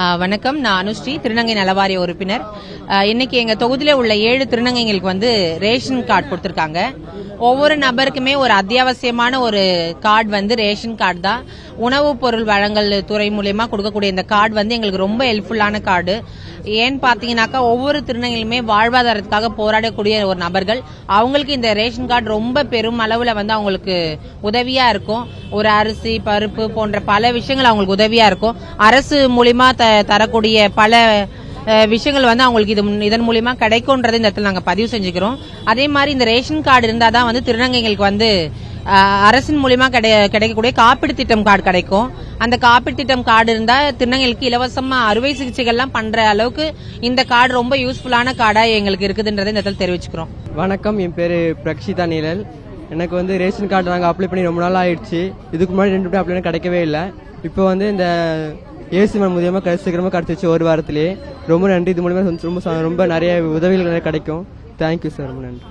வணக்கம், நான் அனுஸ்ரீ, திருநங்கை நலவாரிய உறுப்பினர். இன்னைக்கு எங்க தொகுதியில உள்ள 7 திருநங்கைகளுக்கு ரேஷன் கார்டு கொடுத்திருக்காங்க. ஒவ்வொரு நபருக்குமே ஒரு அத்தியாவசியமான ஒரு கார்டு ரேஷன் கார்டு தான். உணவுப் பொருள் வழங்கல் துறை மூலமா கொடுக்கக்கூடிய இந்த கார்டு எங்களுக்கு ரொம்ப ஹெல்ப்ஃபுல்லான கார்டு. ஏன்னு பாத்தீங்கன்னாக்கா ஒவ்வொரு திருநங்கைகளுமே வாழ்வாதாரத்துக்காக போராடக்கூடிய ஒரு நபர்கள். அவங்களுக்கு இந்த ரேஷன் கார்டு ரொம்ப பெரும் அளவுல அவங்களுக்கு உதவியா இருக்கும். ஒரு அரிசி, பருப்பு போன்ற பல விஷயங்கள் அவங்களுக்கு உதவியா இருக்கும். அரசு மூலியமா தரக்கூடிய பல விஷயங்கள் அவங்களுக்கு இதன் மூலியமா கிடைக்கும்ன்றது இந்த இடத்துல நாங்க பதிவு செஞ்சுக்கிறோம். அதே மாதிரி இந்த ரேஷன் கார்டு இருந்தாதான் திருநங்கைகளுக்கு அரசின் மூலியமா கிடைக்கக்கூடிய காப்பீடு திட்டம் கார்டு கிடைக்கும். அந்த காப்பீடு திட்டம் கார்டு இருந்தா திருநங்கைகளுக்கு இலவசமா அறுவை சிகிச்சைகள்லாம் பண்ற அளவுக்கு இந்த கார்டு ரொம்ப யூஸ்ஃபுல்லான கார்டா எங்களுக்கு இருக்குதுன்றதை இந்த இடத்துல தெரிவிச்சுக்கிறோம். வணக்கம், என் பேரு பிரக்ஷிதா நீலல். எனக்கு ரேஷன் கார்டு நாங்கள் அப்ளை பண்ணி ரொம்ப நாள் ஆயிடுச்சு. இதுக்கு முன்னாடி 2 பேர் அப்ளை கிடைக்கவே இல்லை. இப்போ இந்த ஏசிமன் மூலியமா சீக்கிரமா கிடைச்சிச்சு, ஒரு வாரத்திலேயே. ரொம்ப நன்றி. இது மூலியமா ரொம்ப நிறைய உதவிகள் கிடைக்கும். தேங்க்யூ சார், ரொம்ப நன்றி.